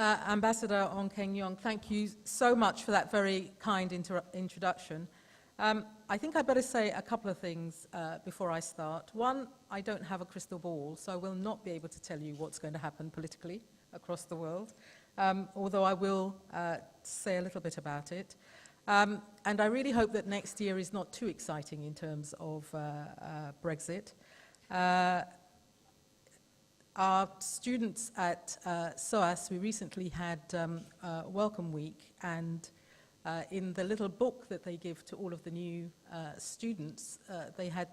Ambassador Ong Keng Yong, thank you so much for that very kind introduction. I think I'd better say a couple of things before I start. One, I don't have a crystal ball, so I will not be able to tell you what's going to happen politically across the world, although I will say a little bit about it. And I really hope that next year is not too exciting in terms of Brexit. Our students at SOAS, we recently had Welcome Week, and in the little book that they give to all of the new students, they had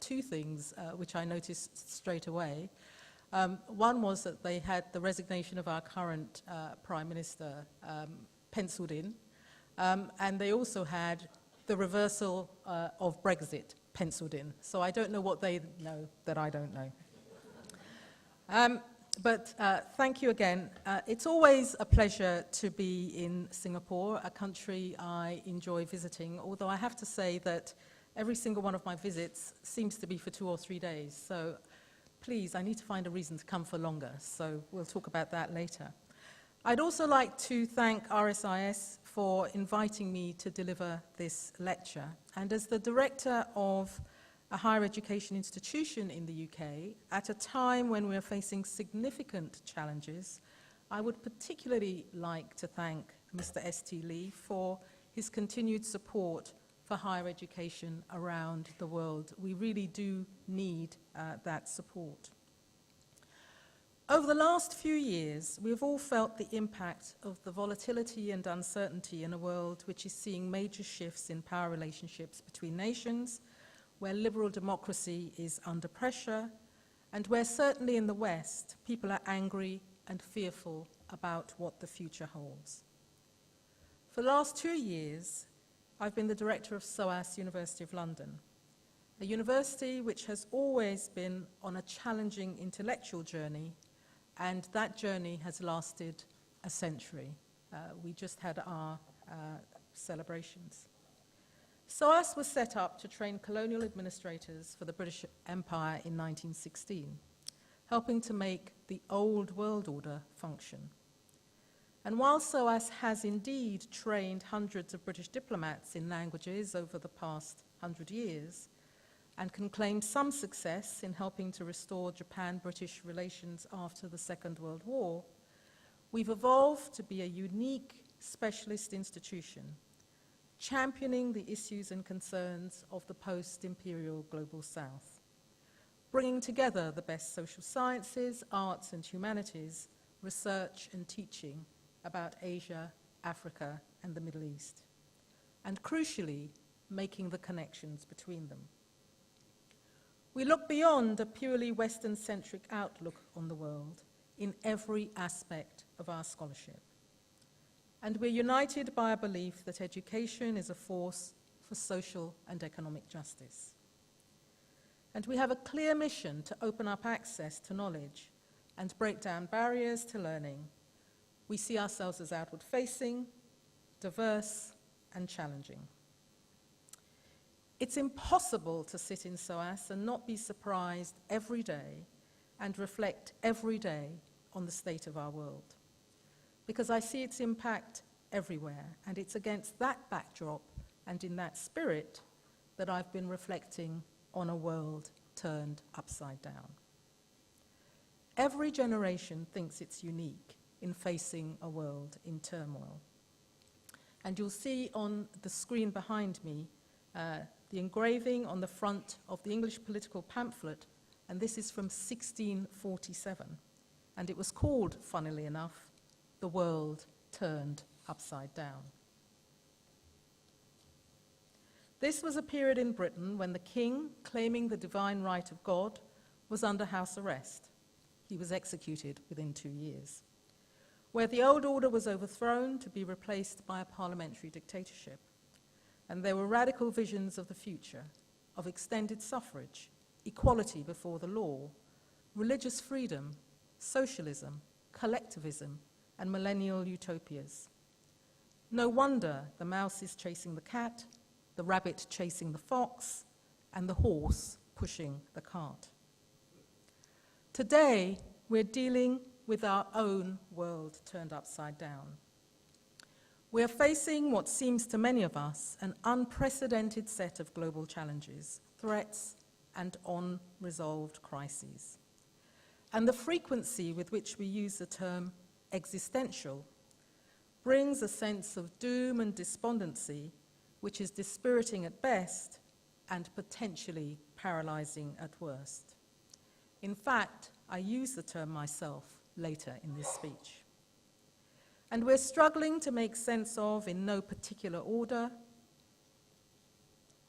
two things which I noticed straight away. One was that they had the resignation of our current Prime Minister penciled in, and they also had the reversal of Brexit penciled in. So I don't know what they know that I don't know. But thank you again. It's always a pleasure to be in Singapore, a country I enjoy visiting, although I have to say that every single one of my visits seems to be for 2 or 3 days. So please, I need to find a reason to come for longer, so we'll talk about that later. I'd also like to thank RSIS for inviting me to deliver this lecture. And as the director of a higher education institution in the UK, at a time when we're facing significant challenges, I would particularly like to thank Mr. S.T. Lee for his continued support for higher education around the world. We really do need that support. Over the last few years, we've all felt the impact of the volatility and uncertainty in a world which is seeing major shifts in power relationships between nations, where liberal democracy is under pressure, and where certainly in the West, people are angry and fearful about what the future holds. For the last 2 years, I've been the director of SOAS University of London, a university which has always been on a challenging intellectual journey, and that journey has lasted a century. We just had our celebrations. SOAS was set up to train colonial administrators for the British Empire in 1916, helping to make the old world order function. And while SOAS has indeed trained hundreds of British diplomats in languages over the past 100 years, and can claim some success in helping to restore Japan-British relations after the Second World War, we've evolved to be a unique specialist institution, championing the issues and concerns of the post-imperial global South, bringing together the best social sciences, arts and humanities, research and teaching about Asia, Africa and the Middle East, and crucially, making the connections between them. We look beyond a purely Western-centric outlook on the world in every aspect of our scholarship. And we're united by a belief that education is a force for social and economic justice. And we have a clear mission to open up access to knowledge and break down barriers to learning. We see ourselves as outward-facing, diverse, and challenging. It's impossible to sit in SOAS and not be surprised every day and reflect every day on the state of our world, because I see its impact everywhere, and it's against that backdrop and in that spirit that I've been reflecting on a world turned upside down. Every generation thinks it's unique in facing a world in turmoil. And you'll see on the screen behind me the engraving on the front of the English political pamphlet, and this is from 1647. And it was called, funnily enough, The World Turned Upside Down. This was a period in Britain when the king, claiming the divine right of God, was under house arrest. He was executed within 2 years, where the old order was overthrown to be replaced by a parliamentary dictatorship. And there were radical visions of the future, of extended suffrage, equality before the law, religious freedom, socialism, collectivism, and millennial utopias. No wonder the mouse is chasing the cat, the rabbit chasing the fox, and the horse pushing the cart. Today, we're dealing with our own world turned upside down. We are facing what seems to many of us an unprecedented set of global challenges, threats, and unresolved crises. And the frequency with which we use the term existential brings a sense of doom and despondency, which is dispiriting at best and potentially paralyzing at worst. In fact, I use the term myself later in this speech. And we're struggling to make sense of, in no particular order,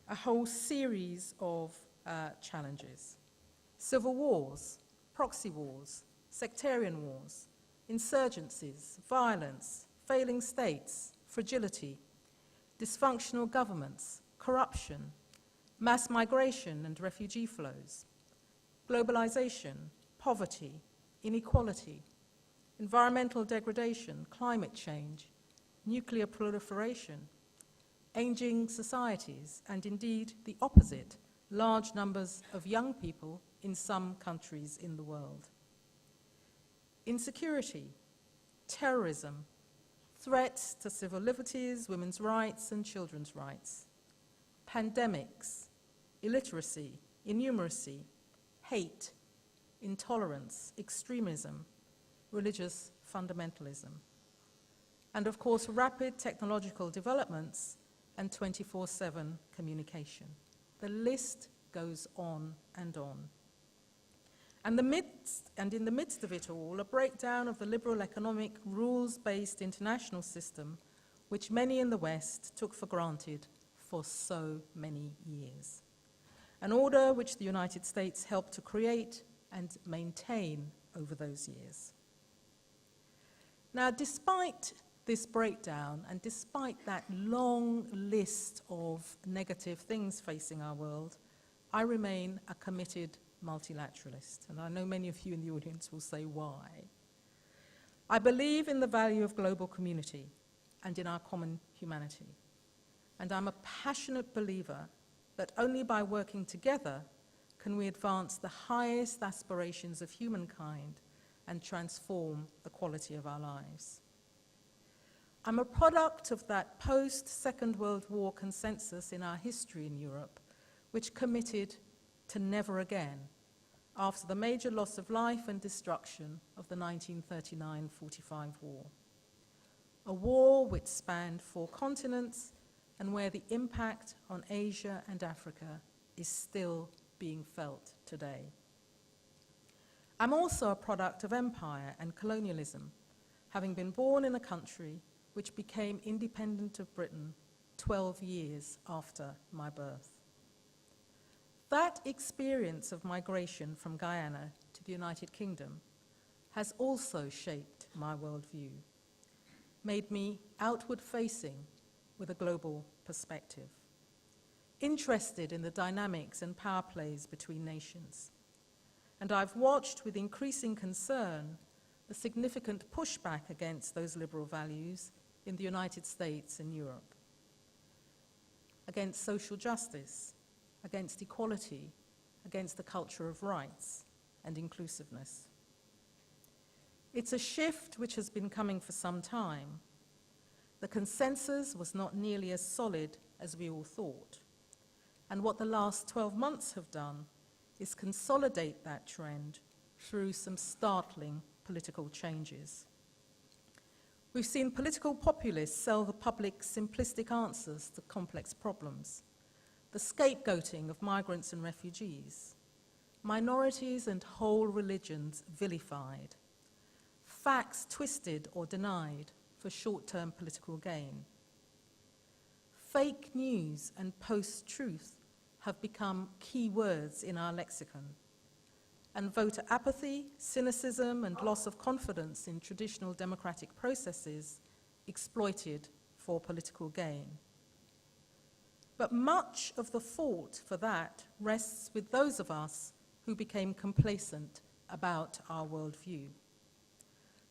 a whole series of challenges. Civil wars, proxy wars, sectarian wars, insurgencies, violence, failing states, fragility, dysfunctional governments, corruption, mass migration and refugee flows, globalization, poverty, inequality, environmental degradation, climate change, nuclear proliferation, aging societies, and indeed the opposite, large numbers of young people in some countries in the world. Insecurity, terrorism, threats to civil liberties, women's rights, and children's rights, pandemics, illiteracy, innumeracy, hate, intolerance, extremism, religious fundamentalism, and of course rapid technological developments and 24/7 communication. The list goes on and on. And in the midst of it all, a breakdown of the liberal economic rules-based international system which many in the West took for granted for so many years. An order which the United States helped to create and maintain over those years. Now, despite this breakdown and despite that long list of negative things facing our world, I remain a committed multilateralist, and I know many of you in the audience will say why. I believe in the value of global community and in our common humanity, and I'm a passionate believer that only by working together can we advance the highest aspirations of humankind and transform the quality of our lives. I'm a product of that post-Second World War consensus in our history in Europe, which committed to never again after the major loss of life and destruction of the 1939-45 war. A war which spanned 4 continents and where the impact on Asia and Africa is still being felt today. I'm also a product of empire and colonialism, having been born in a country which became independent of Britain 12 years after my birth. That experience of migration from Guyana to the United Kingdom has also shaped my worldview, made me outward-facing with a global perspective, interested in the dynamics and power plays between nations. And I've watched with increasing concern the significant pushback against those liberal values in the United States and Europe, against social justice, against equality, against the culture of rights and inclusiveness. It's a shift which has been coming for some time. The consensus was not nearly as solid as we all thought. And what the last 12 months have done is consolidate that trend through some startling political changes. We've seen political populists sell the public simplistic answers to complex problems, the scapegoating of migrants and refugees, minorities and whole religions vilified, facts twisted or denied for short-term political gain. Fake news and post-truth have become key words in our lexicon, and voter apathy, cynicism, and loss of confidence in traditional democratic processes exploited for political gain. But much of the fault for that rests with those of us who became complacent about our worldview,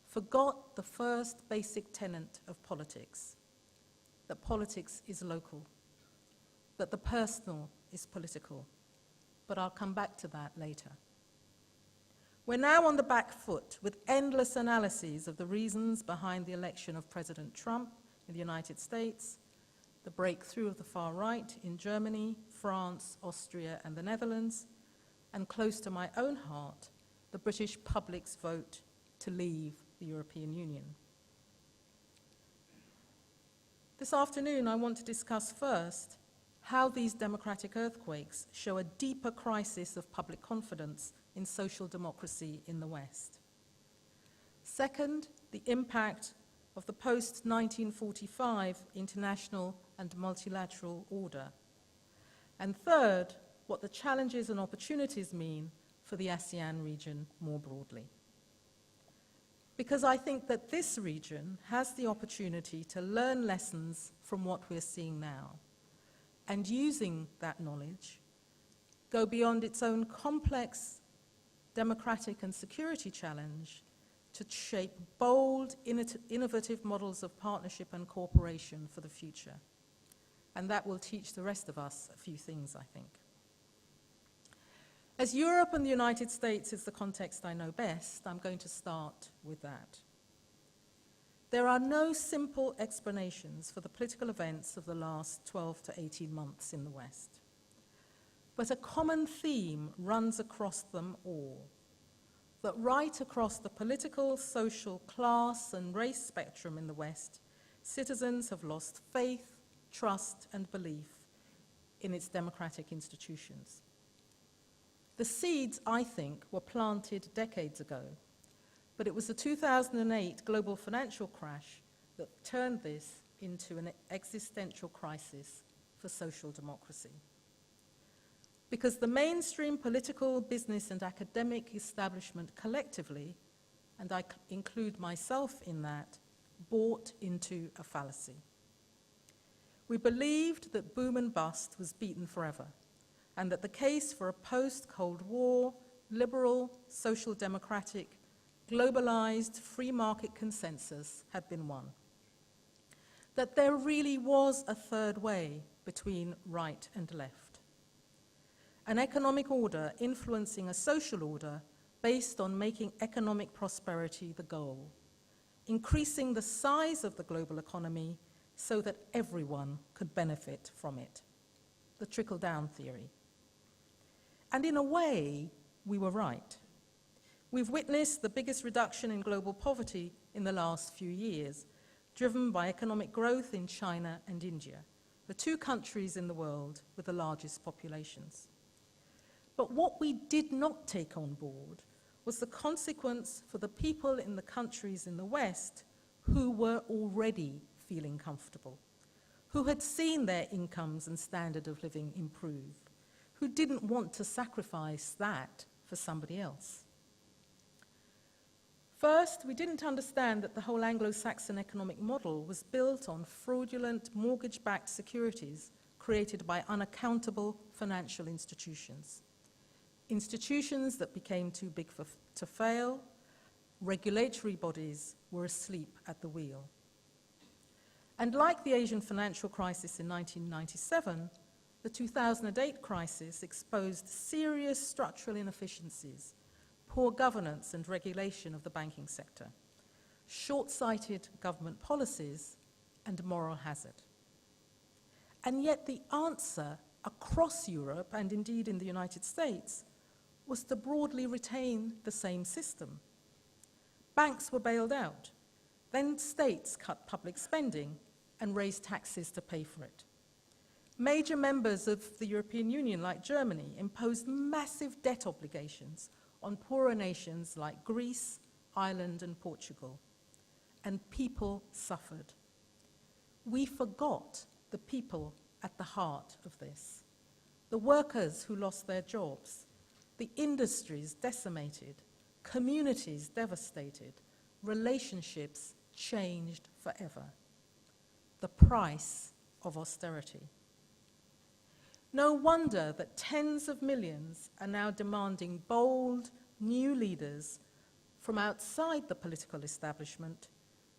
forgot the first basic tenet of politics, that politics is local, that the personal is political, but I'll come back to that later. We're now on the back foot with endless analyses of the reasons behind the election of President Trump in the United States, the breakthrough of the far right in Germany, France, Austria, and the Netherlands, and close to my own heart, the British public's vote to leave the European Union. This afternoon, I want to discuss first how these democratic earthquakes show a deeper crisis of public confidence in social democracy in the West. Second, the impact of the post-1945 international and multilateral order. And third, what the challenges and opportunities mean for the ASEAN region more broadly. Because I think that this region has the opportunity to learn lessons from what we're seeing now, and using that knowledge, go beyond its own complex democratic and security challenge to shape bold, innovative models of partnership and cooperation for the future. And that will teach the rest of us a few things, I think. As Europe and the United States is the context I know best, I'm going to start with that. There are no simple explanations for the political events of the last 12 to 18 months in the West. But a common theme runs across them all, that right across the political, social, class, and race spectrum in the West, citizens have lost faith, trust, and belief in its democratic institutions. The seeds, I think, were planted decades ago, but it was the 2008 global financial crash that turned this into an existential crisis for social democracy. Because the mainstream political, business, and academic establishment collectively, and I include myself in that, bought into a fallacy. We believed that boom and bust was beaten forever, and that the case for a post-Cold War, liberal, social democratic, globalized, free market consensus had been won. That there really was a third way between right and left. An economic order influencing a social order based on making economic prosperity the goal, increasing the size of the global economy so that everyone could benefit from it. The trickle-down theory. And in a way, we were right. We've witnessed the biggest reduction in global poverty in the last few years, driven by economic growth in China and India, the two countries in the world with the largest populations. But what we did not take on board was the consequence for the people in the countries in the West who were already feeling comfortable, who had seen their incomes and standard of living improve, who didn't want to sacrifice that for somebody else. First, we didn't understand that the whole Anglo-Saxon economic model was built on fraudulent mortgage-backed securities created by unaccountable financial institutions. Institutions that became too big to fail, regulatory bodies were asleep at the wheel. And like the Asian financial crisis in 1997, the 2008 crisis exposed serious structural inefficiencies, poor governance and regulation of the banking sector, short-sighted government policies, and moral hazard. And yet the answer across Europe, and indeed in the United States, was to broadly retain the same system. Banks were bailed out, then states cut public spending and raised taxes to pay for it. Major members of the European Union, like Germany, imposed massive debt obligations on poorer nations like Greece, Ireland, and Portugal. And people suffered. We forgot the people at the heart of this. The workers who lost their jobs, the industries decimated, communities devastated, relationships changed forever. The price of austerity. No wonder that tens of millions are now demanding bold, new leaders from outside the political establishment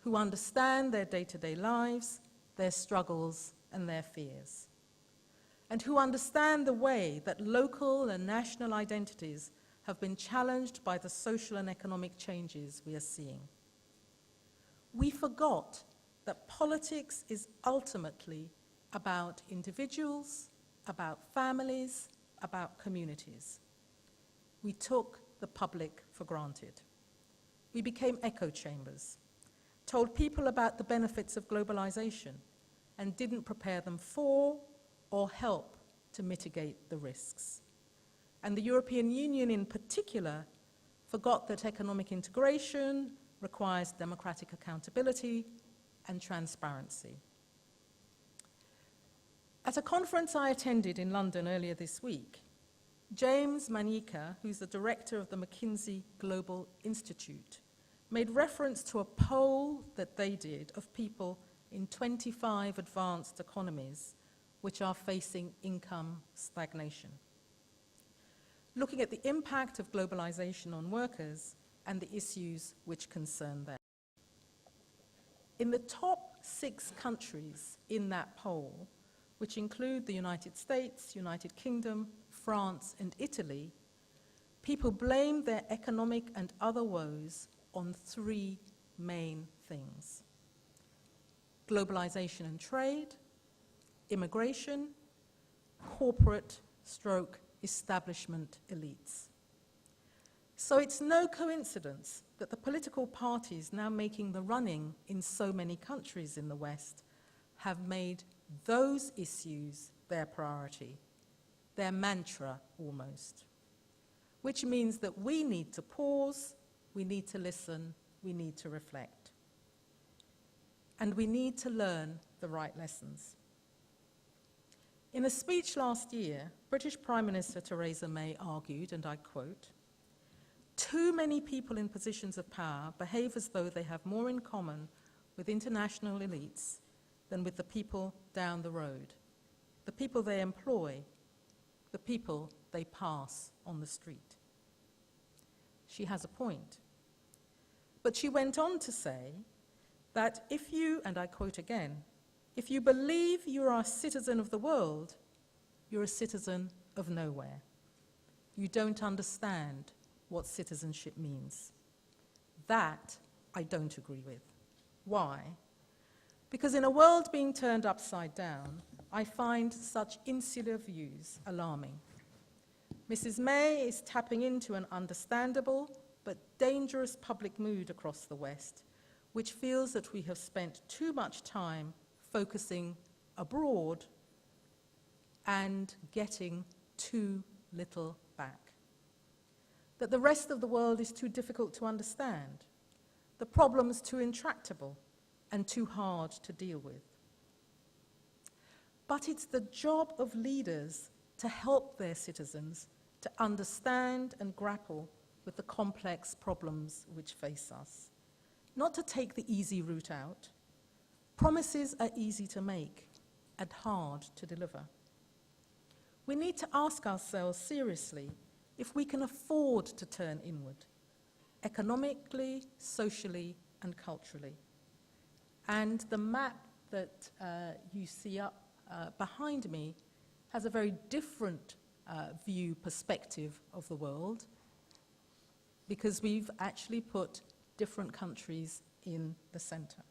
who understand their day-to-day lives, their struggles, and their fears, and who understand the way that local and national identities have been challenged by the social and economic changes we are seeing. We forgot that politics is ultimately about individuals, about families, about communities. We took the public for granted. We became echo chambers, told people about the benefits of globalization, and didn't prepare them for or help to mitigate the risks. And the European Union in particular forgot that economic integration requires democratic accountability and transparency. At a conference I attended in London earlier this week, James Manika, who's the director of the McKinsey Global Institute, made reference to a poll that they did of people in 25 advanced economies which are facing income stagnation, looking at the impact of globalization on workers and the issues which concern them. In the top 6 countries in that poll, which include the United States, United Kingdom, France, and Italy, people blame their economic and other woes on 3 main things: globalization and trade, immigration, corporate/establishment elites. So it's no coincidence that the political parties now making the running in so many countries in the West have made those issues their priority, their mantra almost, which means that we need to pause, we need to listen, we need to reflect. And we need to learn the right lessons. In a speech last year, British Prime Minister Theresa May argued, and I quote, "Too many people in positions of power behave as though they have more in common with international elites than with the people down the road, the people they employ, the people they pass on the street." She has a point. But she went on to say that if you, and I quote again, "if you believe you are a citizen of the world, you're a citizen of nowhere. You don't understand what citizenship means." That I don't agree with. Why? Because in a world being turned upside down, I find such insular views alarming. Mrs. May is tapping into an understandable but dangerous public mood across the West, which feels that we have spent too much time focusing abroad and getting too little back. That the rest of the world is too difficult to understand, the problems too intractable and too hard to deal with. But it's the job of leaders to help their citizens to understand and grapple with the complex problems which face us, not to take the easy route out. Promises are easy to make and hard to deliver. We need to ask ourselves seriously if we can afford to turn inward, economically, socially, and culturally. And the map that you see up behind me has a very different perspective of the world, because we've actually put different countries in the center.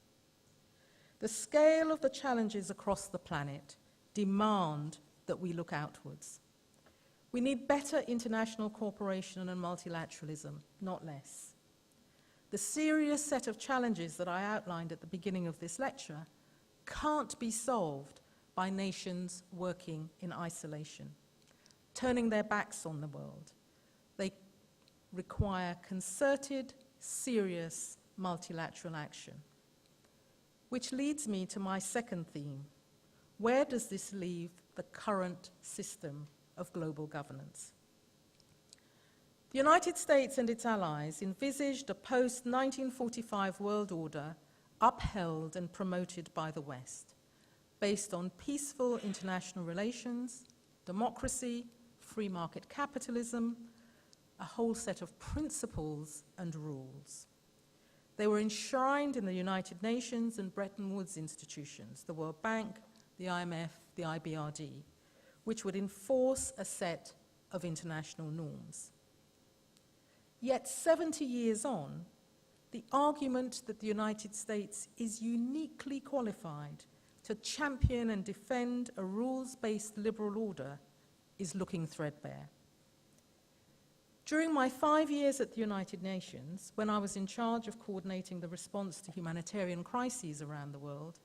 The scale of the challenges across the planet demand that we look outwards. We need better international cooperation and multilateralism, not less. The serious set of challenges that I outlined at the beginning of this lecture can't be solved by nations working in isolation, turning their backs on the world. They require concerted, serious, multilateral action. Which leads me to my second theme. Where does this leave the current system of global governance? The United States and its allies envisaged a post-1945 world order upheld and promoted by the West, based on peaceful international relations, democracy, free market capitalism, a whole set of principles and rules. They were enshrined in the United Nations and Bretton Woods institutions, the World Bank, the IMF, the IBRD, which would enforce a set of international norms. Yet 70 years on, the argument that the United States is uniquely qualified to champion and defend a rules-based liberal order is looking threadbare. During my 5 years at the United Nations, when I was in charge of coordinating the response to humanitarian crises around the world,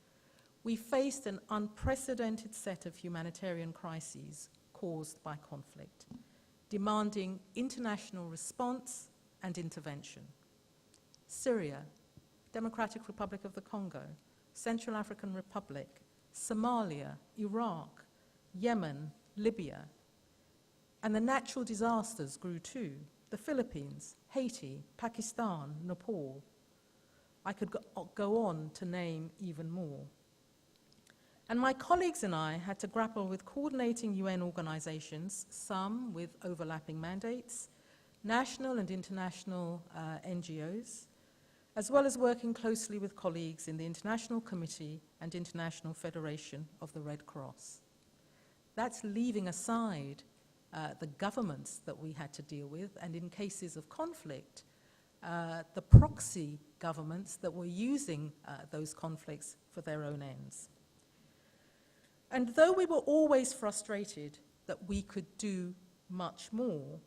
we faced an unprecedented set of humanitarian crises caused by conflict, demanding international response and intervention. Syria, Democratic Republic of the Congo, Central African Republic, Somalia, Iraq, Yemen, Libya. And the natural disasters grew too: the Philippines, Haiti, Pakistan, Nepal. I could go on to name even more. And my colleagues and I had to grapple with coordinating UN organizations, some with overlapping mandates, national and international NGOs, as well as working closely with colleagues in the International Committee and International Federation of the Red Cross. That's leaving aside the governments that we had to deal with, and in cases of conflict, the proxy governments that were using those conflicts for their own ends. And though we were always frustrated that we could do much more,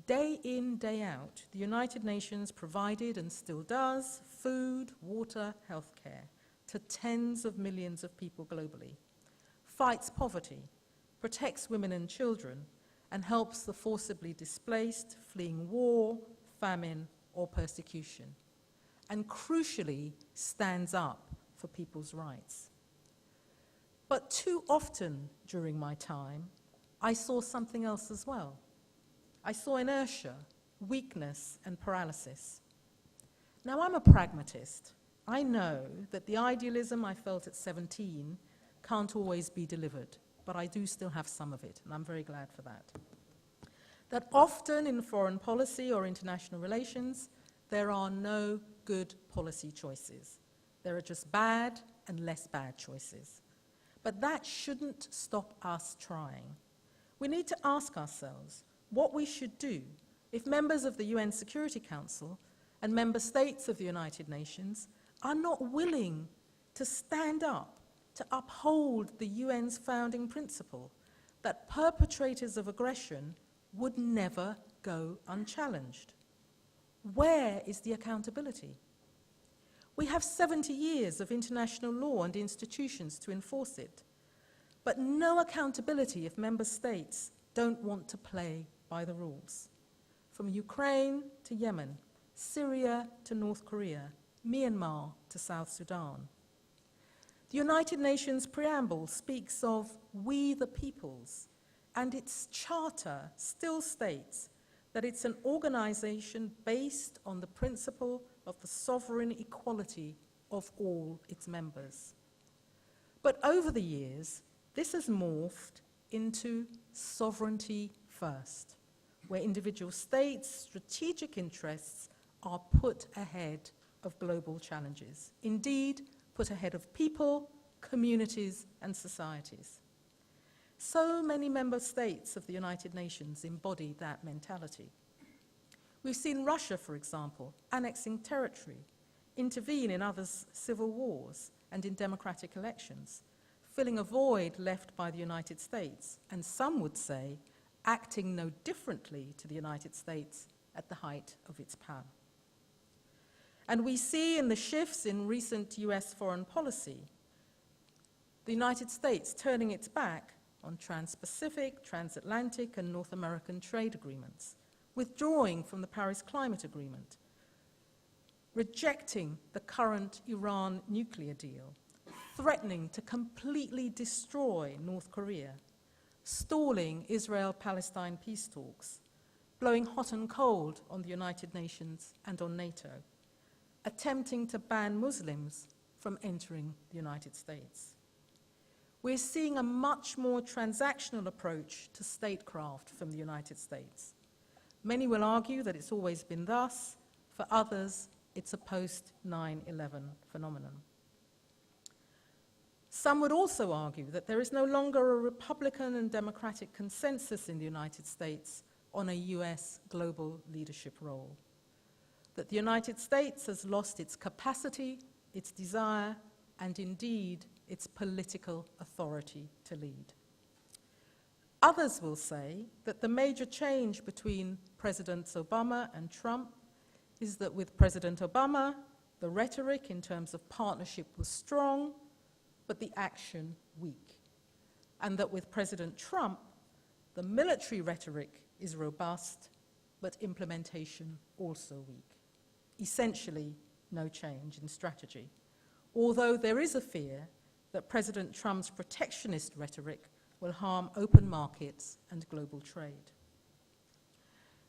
day in, day out, the United Nations provided, and still does, food, water, healthcare to tens of millions of people globally, fights poverty, protects women and children, and helps the forcibly displaced fleeing war, famine, or persecution, and crucially stands up for people's rights. But too often during my time, I saw something else as well. I saw inertia, weakness, and paralysis. Now, I'm a pragmatist. I know that the idealism I felt at 17 can't always be delivered, but I do still have some of it, and I'm very glad for that. That often in foreign policy or international relations, there are no good policy choices. There are just bad and less bad choices. But that shouldn't stop us trying. We need to ask ourselves what we should do if members of the UN Security Council and member states of the United Nations are not willing to stand up to uphold the UN's founding principle that perpetrators of aggression would never go unchallenged. Where is the accountability? We have 70 years of international law and institutions to enforce it, but no accountability if member states don't want to play by the rules. From Ukraine to Yemen, Syria to North Korea, Myanmar to South Sudan. The United Nations preamble speaks of "we the peoples," and its charter still states that it's an organization based on the principle of the sovereign equality of all its members. But over the years, this has morphed into sovereignty first, where individual states' strategic interests are put ahead of global challenges. Indeed, put ahead of people, communities, and societies. So many member states of the United Nations embody that mentality. We've seen Russia, for example, annexing territory, intervene in others' civil wars and in democratic elections, filling a void left by the United States, and some would say, acting no differently to the United States at the height of its power. And we see in the shifts in recent US foreign policy, the United States turning its back on trans-Pacific, transatlantic, and North American trade agreements, withdrawing from the Paris Climate Agreement, rejecting the current Iran nuclear deal, threatening to completely destroy North Korea, stalling Israel-Palestine peace talks, blowing hot and cold on the United Nations and on NATO, attempting to ban Muslims from entering the United States. We're seeing a much more transactional approach to statecraft from the United States. Many will argue that it's always been thus. For others, it's a post-9/11 phenomenon. Some would also argue that there is no longer a Republican and Democratic consensus in the United States on a US global leadership role. That the United States has lost its capacity, its desire, and indeed its political authority to lead. Others will say that the major change between Presidents Obama and Trump is that with President Obama, the rhetoric in terms of partnership was strong, but the action weak. And that with President Trump, the military rhetoric is robust, but implementation also weak. Essentially, no change in strategy. Although there is a fear that President Trump's protectionist rhetoric will harm open markets and global trade.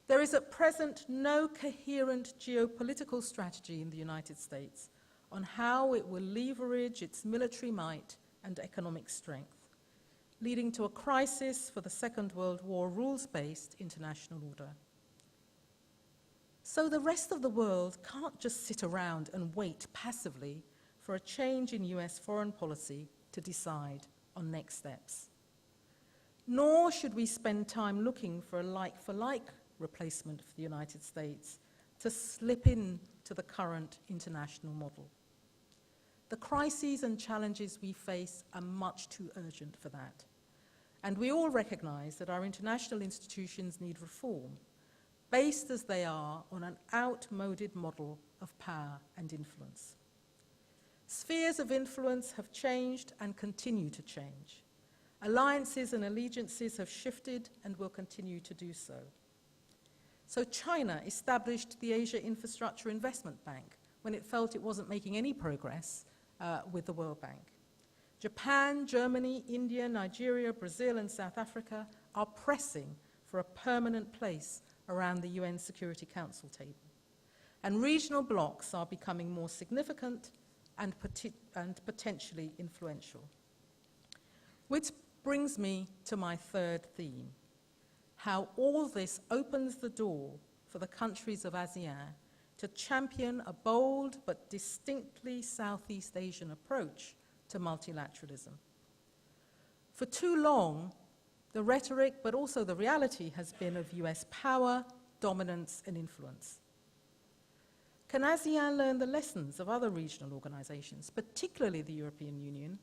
There is at present no coherent geopolitical strategy in the United States on how it will leverage its military might and economic strength, leading to a crisis for the Second World War rules-based international order. So the rest of the world can't just sit around and wait passively for a change in US foreign policy to decide on next steps. Nor should we spend time looking for a like-for-like replacement for the United States to slip into the current international model. The crises and challenges we face are much too urgent for that. And we all recognize that our international institutions need reform, based as they are on an outmoded model of power and influence. Spheres of influence have changed and continue to change. Alliances and allegiances have shifted and will continue to do so. So China established the Asia Infrastructure Investment Bank when it felt it wasn't making any progress with the World Bank. Japan, Germany, India, Nigeria, Brazil, and South Africa are pressing for a permanent place around the UN Security Council table. And regional blocs are becoming more significant and potentially influential. Which brings me to my third theme, how all this opens the door for the countries of ASEAN to champion a bold but distinctly Southeast Asian approach to multilateralism. For too long, the rhetoric, but also the reality, has been of US power, dominance, and influence. Can ASEAN learn the lessons of other regional organizations, particularly the European Union,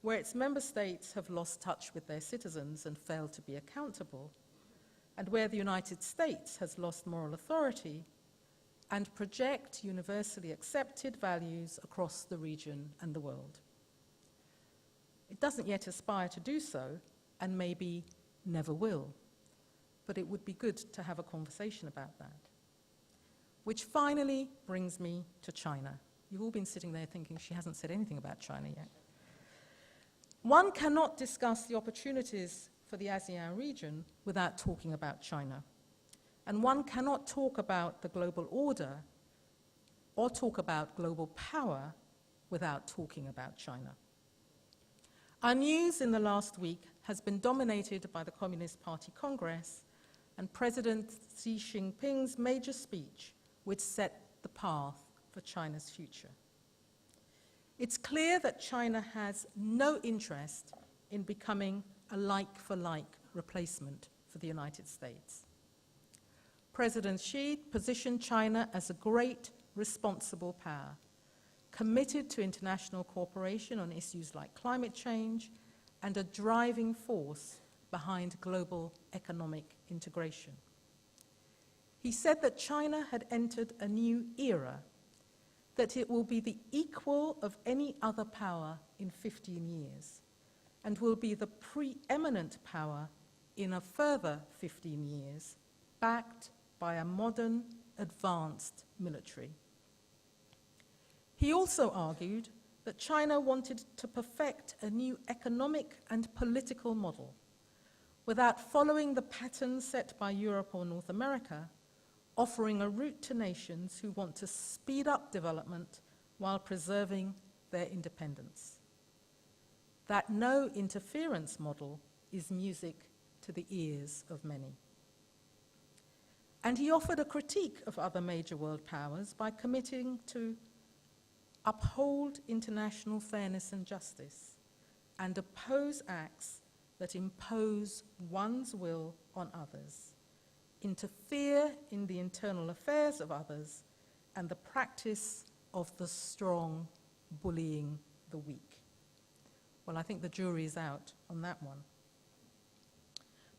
where its member states have lost touch with their citizens and failed to be accountable, and where the United States has lost moral authority, and project universally accepted values across the region and the world? It doesn't yet aspire to do so, and maybe never will, but it would be good to have a conversation about that. Which finally brings me to China. You've all been sitting there thinking she hasn't said anything about China yet. One cannot discuss the opportunities for the ASEAN region without talking about China. And one cannot talk about the global order or talk about global power without talking about China. Our news in the last week has been dominated by the Communist Party Congress and President Xi Jinping's major speech, which set the path for China's future. It's clear that China has no interest in becoming a like-for-like replacement for the United States. President Xi positioned China as a great, responsible power, committed to international cooperation on issues like climate change, and a driving force behind global economic integration. He said that China had entered a new era, that it will be the equal of any other power in 15 years, and will be the preeminent power in a further 15 years, backed by a modern, advanced military. He also argued that China wanted to perfect a new economic and political model without following the pattern set by Europe or North America, offering a route to nations who want to speed up development while preserving their independence. That no interference model is music to the ears of many. And he offered a critique of other major world powers by committing to uphold international fairness and justice and oppose acts that impose one's will on others, interfere in the internal affairs of others, and the practice of the strong bullying the weak. Well, I think the jury is out on that one.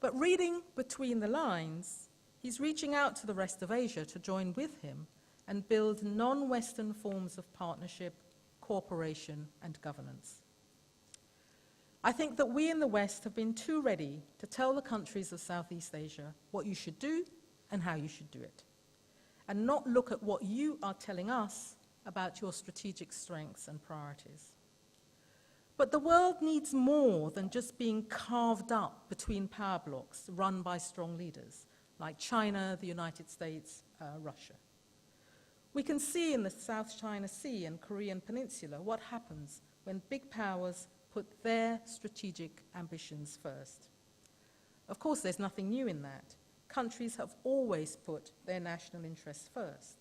But reading between the lines, he's reaching out to the rest of Asia to join with him and build non-Western forms of partnership, cooperation, and governance. I think that we in the West have been too ready to tell the countries of Southeast Asia what you should do and how you should do it, and not look at what you are telling us about your strategic strengths and priorities. But the world needs more than just being carved up between power blocks run by strong leaders like China, the United States, Russia. We can see in the South China Sea and Korean Peninsula what happens when big powers put their strategic ambitions first. Of course, there's nothing new in that. Countries have always put their national interests first.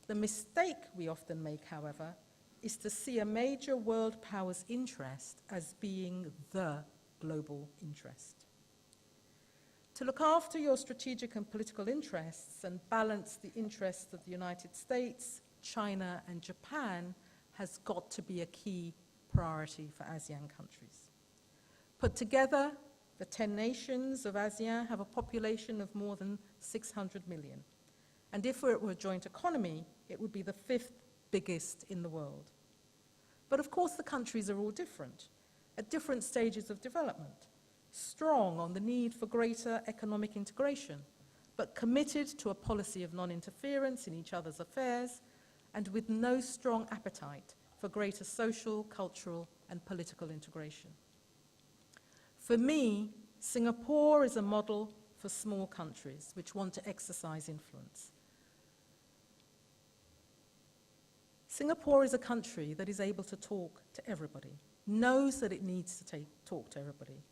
The mistake we often make, however, is to see a major world power's interest as being the global interest. To look after your strategic and political interests and balance the interests of the United States, China, and Japan has got to be a key priority for ASEAN countries. Put together, the 10 nations of ASEAN have a population of more than 600 million. And if it were a joint economy, it would be the 5th biggest in the world. But of course, the countries are all different, at different stages of development, strong on the need for greater economic integration, but committed to a policy of non-interference in each other's affairs, and with no strong appetite for greater social, cultural, and political integration. For me, Singapore is a model for small countries which want to exercise influence. Singapore is a country that is able to talk to everybody, knows that it needs to talk to everybody,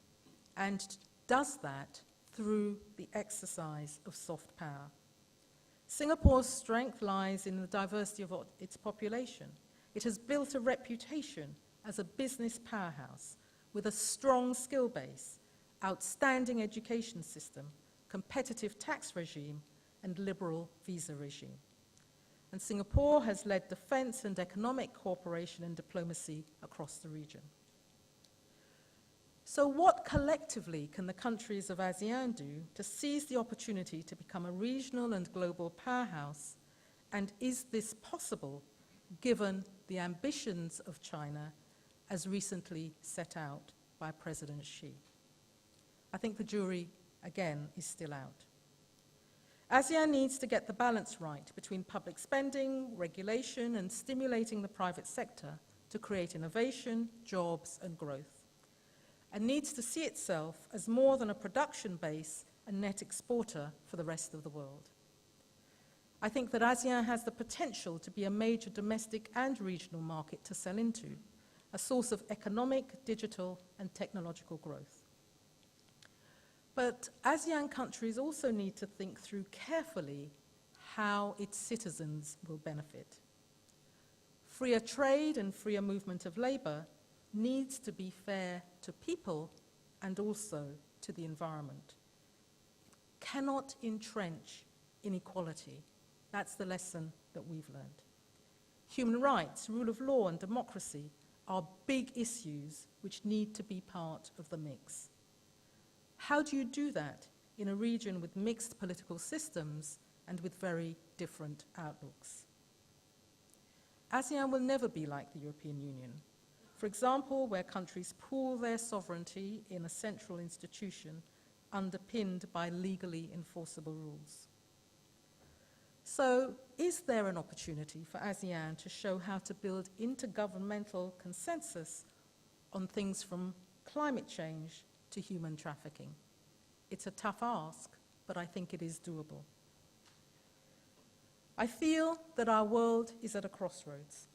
and does that through the exercise of soft power. Singapore's strength lies in the diversity of its population. It has built a reputation as a business powerhouse with a strong skill base, outstanding education system, competitive tax regime, and liberal visa regime. And Singapore has led defense and economic cooperation and diplomacy across the region. So what collectively can the countries of ASEAN do to seize the opportunity to become a regional and global powerhouse? And is this possible given the ambitions of China as recently set out by President Xi? I think the jury, again, is still out. ASEAN needs to get the balance right between public spending, regulation, and stimulating the private sector to create innovation, jobs, and growth, and needs to see itself as more than a production base and net exporter for the rest of the world. I think that ASEAN has the potential to be a major domestic and regional market to sell into, a source of economic, digital, and technological growth. But ASEAN countries also need to think through carefully how its citizens will benefit. Freer trade and freer movement of labor needs to be fair to people and also to the environment. Cannot entrench inequality. That's the lesson that we've learned. Human rights, rule of law, and democracy are big issues which need to be part of the mix. How do you do that in a region with mixed political systems and with very different outlooks? ASEAN will never be like the European Union, for example, where countries pool their sovereignty in a central institution underpinned by legally enforceable rules. So, is there an opportunity for ASEAN to show how to build intergovernmental consensus on things from climate change to human trafficking? It's a tough ask, but I think it is doable. I feel that our world is at a crossroads.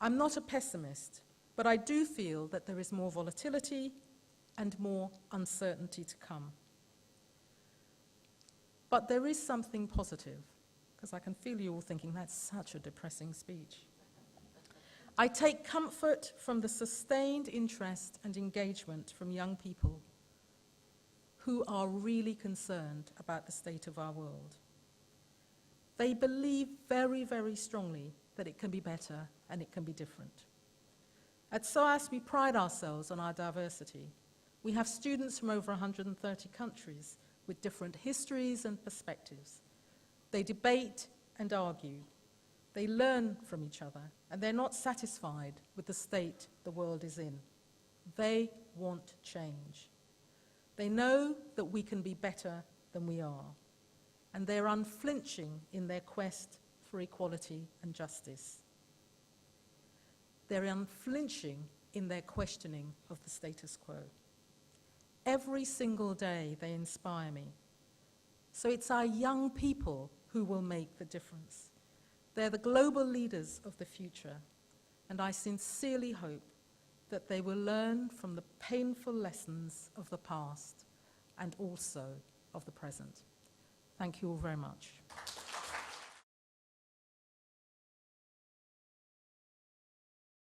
I'm not a pessimist, but I do feel that there is more volatility and more uncertainty to come. But there is something positive, because I can feel you all thinking that's such a depressing speech. I take comfort from the sustained interest and engagement from young people who are really concerned about the state of our world. They believe very, very strongly that it can be better and it can be different. At SOAS, we pride ourselves on our diversity. We have students from over 130 countries with different histories and perspectives. They debate and argue. They learn from each other, and they're not satisfied with the state the world is in. They want change. They know that we can be better than we are, and they're unflinching in their quest for equality and justice. They're unflinching in their questioning of the status quo. Every single day they inspire me. So it's our young people who will make the difference. They're the global leaders of the future, and I sincerely hope that they will learn from the painful lessons of the past and also of the present. Thank you all very much.